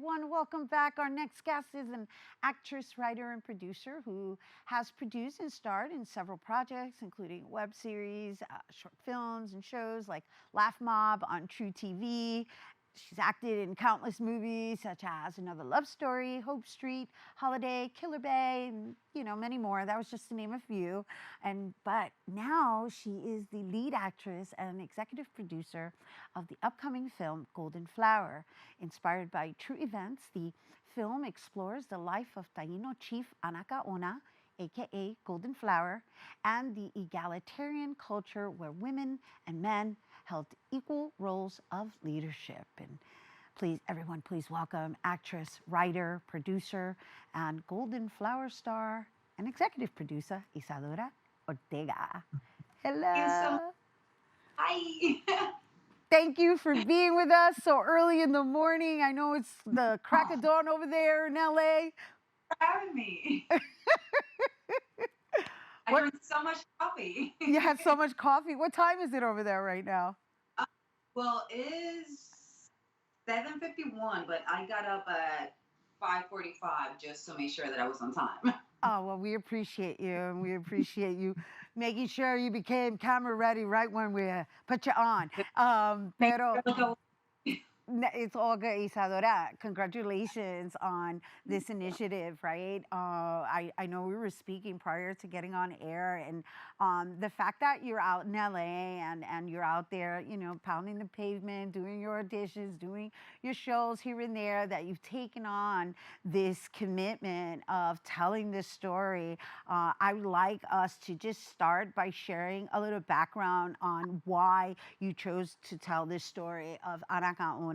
everyone. Welcome back. Our next guest is an actress, writer, and producer who has produced and starred in several projects, including web series, short films, and shows like Laugh Mob on True TV. She's acted in countless movies such as Another Love Story, Hope Street, Holiday, Killer Bay, and many more. That was just to name a few. But now she is the lead actress and executive producer of the upcoming film Golden Flower. Inspired by true events, the film explores the life of Taino chief Anacaona, aka Golden Flower, and the egalitarian culture where women and men held equal roles of leadership. And please, everyone, please welcome actress, writer, producer, and Golden Flower star and executive producer Isadora Ortega. Thank you so much. Hello. Hi. Thank you for being with us so early in the morning. I know it's the crack of dawn over there in LA. For having me. I What? drink so much coffee. You had so much coffee. What time is it over there right now? Uh, well, it is 7:51, but I got up at 5:45 just to make sure that I was on time. Oh, well, we appreciate you, and we appreciate you making sure you became camera ready right when we put you on. Make Pero sure that it's all good, Isadora. Congratulations on this initiative, right? I know we were speaking prior to getting on air, and the fact that you're out in LA and you're out there, pounding the pavement, doing your auditions, doing your shows here and there, that you've taken on this commitment of telling this story. I would like us to just start by sharing a little background on why you chose to tell this story of Anacaona.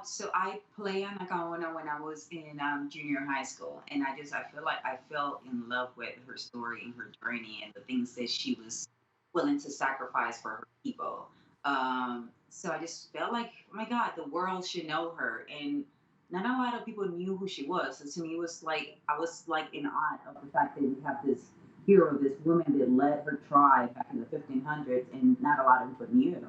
So I played Anacaona when I was in junior high school, and I feel like I fell in love with her story and her journey and the things that she was willing to sacrifice for her people. So I just felt like, oh my God, the world should know her, and not a lot of people knew who she was. So to me, it was like I was like in awe of the fact that we have this hero, this woman that led her tribe back in the 1500s, and not a lot of people knew.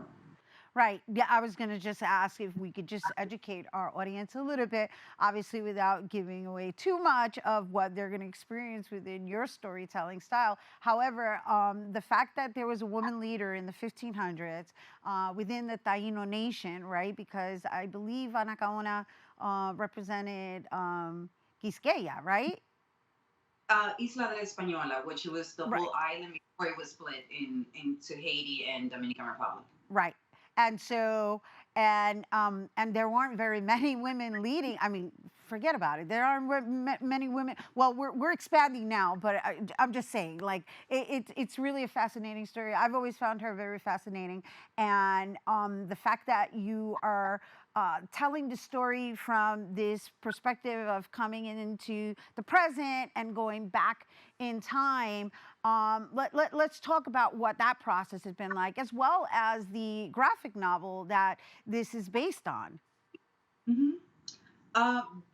Right. Yeah, I was going to just ask if we could just educate our audience a little bit, obviously without giving away too much of what they're going to experience within your storytelling style. However, the fact that there was a woman leader in the 1500s within the Taino nation, right? Because I believe Anacaona represented Quisqueya, right? Isla de la Española, which was the Right. whole island before it was split into Haiti and Dominican Republic. Right. And so, and there weren't very many women leading. I mean, forget about it. There aren't many women. Well, we're expanding now, but I'm just saying, like, it's really a fascinating story. I've always found her very fascinating, and the fact that you are telling the story from this perspective of coming into the present and going back in time. Let's talk about what that process has been like, as well as the graphic novel that this is based on. hmm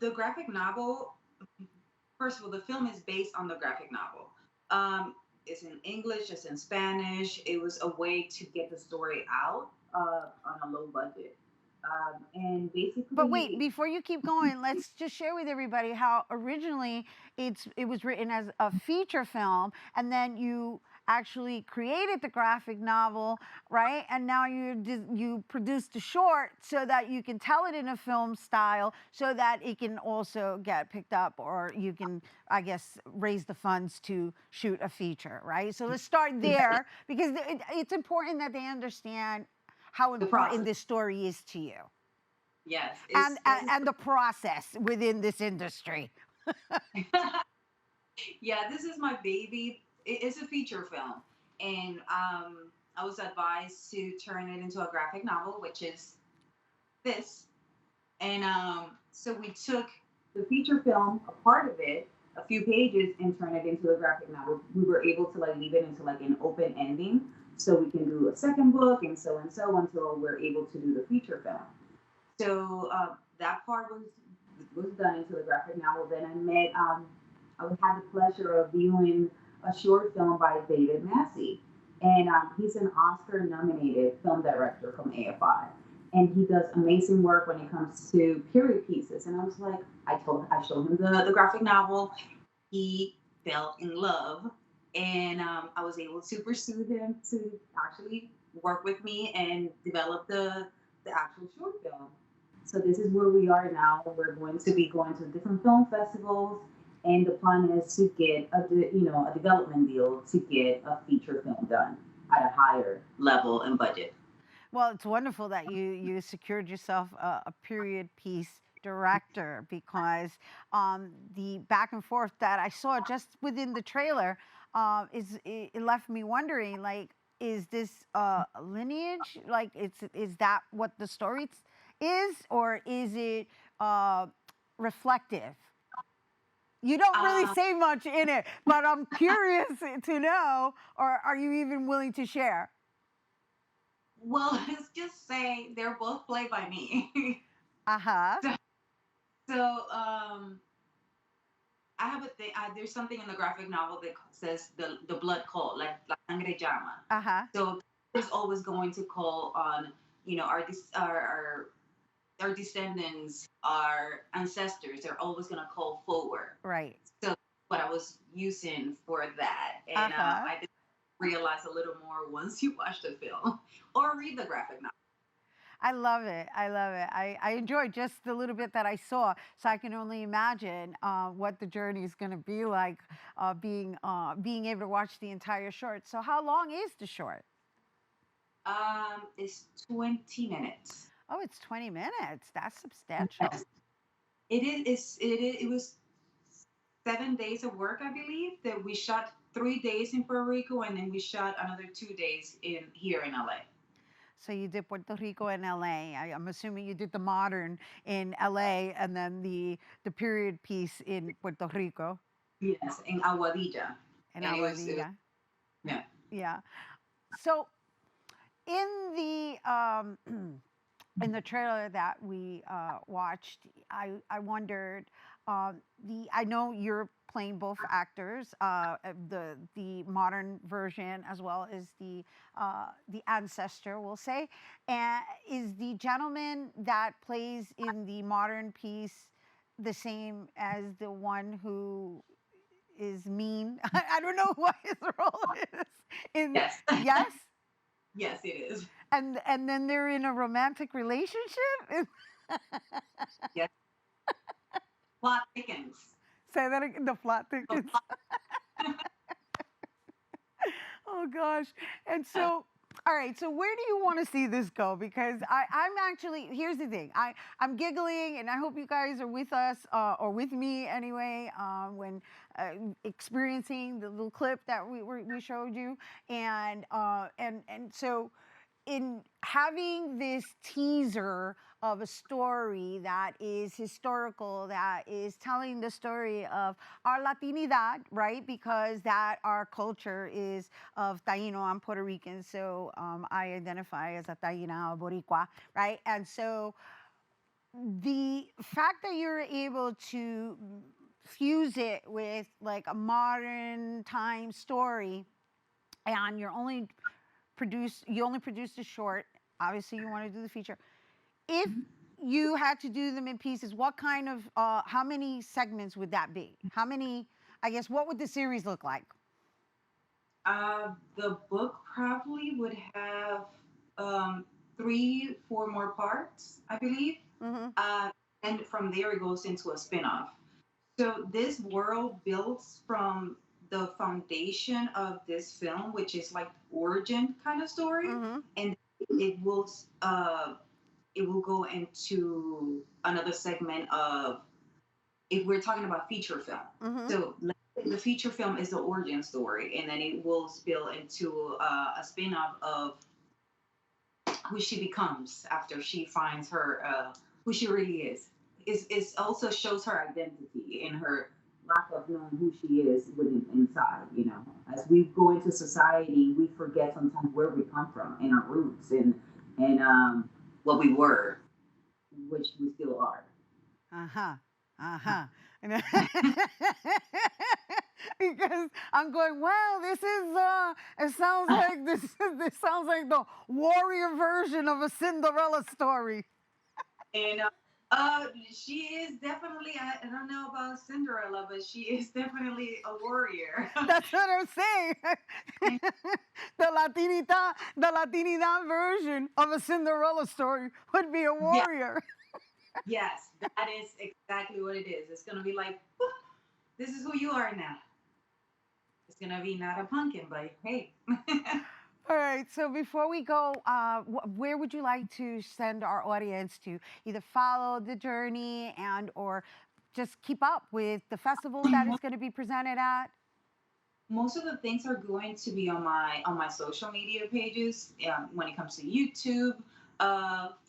the graphic novel, first of all, the film is based on the graphic novel. It's in English, it's in Spanish. It was a way to get the story out on a low budget. And But wait, basically, before you keep going, let's just share with everybody how originally it was written as a feature film, and then you actually created the graphic novel, right? And now you produced a short so that you can tell it in a film style, so that it can also get picked up, or you can, I guess, raise the funds to shoot a feature, right? So let's start there, because it's important that they understand how the important process. this story is to you, Yes, and it's and the process within this industry. yeah, this is my baby. It's a feature film, and I was advised to turn it into a graphic novel, which is this. And so we took the feature film, a part of it, a few pages, and turn it into a graphic novel. We were able to like leave it into like an open ending, so we can do a second book, and so until we're able to do the feature film. So that part was done into the graphic novel. Then I had the pleasure of viewing a short film by David Massey, and he's an Oscar-nominated film director from AFI. and he does amazing work when it comes to period pieces. And I was like, I showed him the graphic novel. He fell in love, and I was able to pursue him to actually work with me and develop the actual short film. So this is where we are now. We're going to be going to different film festivals, and the plan is to get a development deal to get a feature film done at a higher level and budget. Well, it's wonderful that you secured yourself a period piece director because the back and forth that I saw just within the trailer it left me wondering, like, is this lineage, like, is that what the story is, or is it uh, reflective? You don't really Um, say much in it, but I'm curious to know, or are you even willing to share? well, let's just say they're both played by me. Uh huh. so, so I have a thing. There's something in the graphic novel that says the blood call, like la sangre llama. Uh huh. So there's always going to call on, our descendants, our ancestors. They're always going to call forward. Right. So what I was using for that, Uh and huh. I did realize a little more once you watch the film or read the graphic novel. I love it. I love it. I enjoyed just the little bit that I saw, so I can only imagine what the journey is going to be like, being able to watch the entire short. So, how long is the short? It's 20 minutes. Oh, it's 20 minutes. That's substantial. Yes. It was 7 days of work, I believe, that we shot 3 days in Puerto Rico, and then we shot another 2 days in here in LA. So you did Puerto Rico and LA. I'm assuming you did the modern in LA and then the period piece in Puerto Rico Yes, in Aguadilla, and and it was Aguadilla. yeah. Yeah. So in the in the trailer that we watched, I wondered, the I know you're playing both actors, the modern version as well as the ancestor, we'll say. And is the gentleman that plays in the modern piece the same as the one who is mean? I don't know what his role is in. Yes, Yes, yes, it is. and then they're in a romantic relationship. Yes, plot thickens. Say that again. The plot The thickens. plot, Oh gosh. And so, all right. So where do you want to see this go? Because I'm actually, here's the thing. I'm giggling, and I hope you guys are with us, or with me anyway, when uh, experiencing the little clip that we showed you, and so in having this teaser of a story that is historical, that is telling the story of our Latinidad, right? Because that our culture is of Taino. I'm Puerto Rican, so I identify as a Taina, a Boricua, right? And so the fact that you're able to fuse it with like a modern time story, and you only produced a short. Obviously, you want to do the feature. If you had to do them in pieces, what kind of how many segments would that be? How many? I guess what would the series look like? the book probably would have um, three, four more parts, I believe. Mm-hmm. Uh, and from there, it goes into a spin-off. So this world builds from the foundation of this film, which is like origin kind of story, Mm-hmm. and it will uh, it will go into another segment of, if we're talking about feature film. Mm-hmm. So the feature film is the origin story, and then it will spill into a spin-off of who she becomes after she finds her who she really is. It also shows her identity and her lack of knowing who she is within inside. As we go into society, we forget sometimes where we come from and our roots and what we were, which we still are. Uh huh. Uh-huh. Because I'm going, wow, this is it sounds like this sounds like the warrior version of a Cinderella story. And she is definitely, I don't know about Cinderella, but she is definitely a warrior. That's what I'm saying. And The Latinidad version of a Cinderella story would be a yeah, warrior. yes, that is exactly what it is. It's going to be like, "Whoop, this is who you are now." It's going to be not a pumpkin, but hey. All right. So before we go, where would you like to send our audience to either follow the journey and or just keep up with the festival that is going to be presented at? Most of the things are going to be on my social media pages, when it comes to YouTube,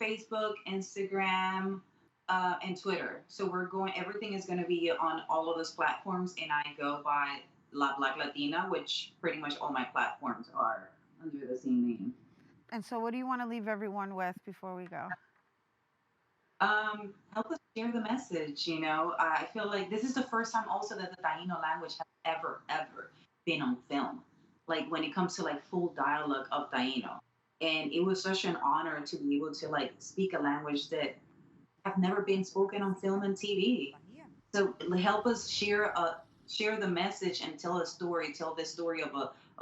Facebook, Instagram, and Twitter. So we're going. Everything is going to be on all of those platforms, and I go by La Black Latina, which pretty much all my platforms are under the same name. And so, what do you want to leave everyone with before we go? Help us share the message. I feel like this is the first time also that the Taino language has ever been on film. Like when it comes to like full dialogue of Taino, and it was such an honor to be able to like speak a language that have never been spoken on film and TV. So help us share the message and tell a story, tell the story of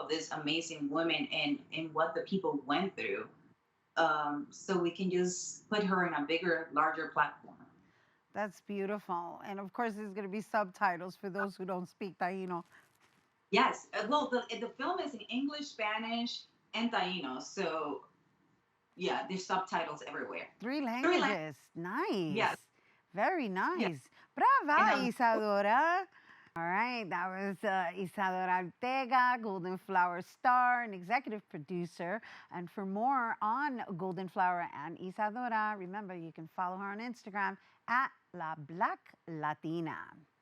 this amazing woman and what the people went through, so we can just put her in a bigger, larger platform. That's beautiful. And of course, there's going to be subtitles for those who don't speak Taino. Yes, well, the film is in English, Spanish, and Taino, so yeah, there's subtitles everywhere. Three Three languages. languages. Nice. Yes, Very yes, nice. and Brava, Isadora. All right, that was Isadora Ortega, Golden Flower star and executive producer. And for more on Golden Flower and Isadora, remember you can follow her on Instagram at La Black Latina.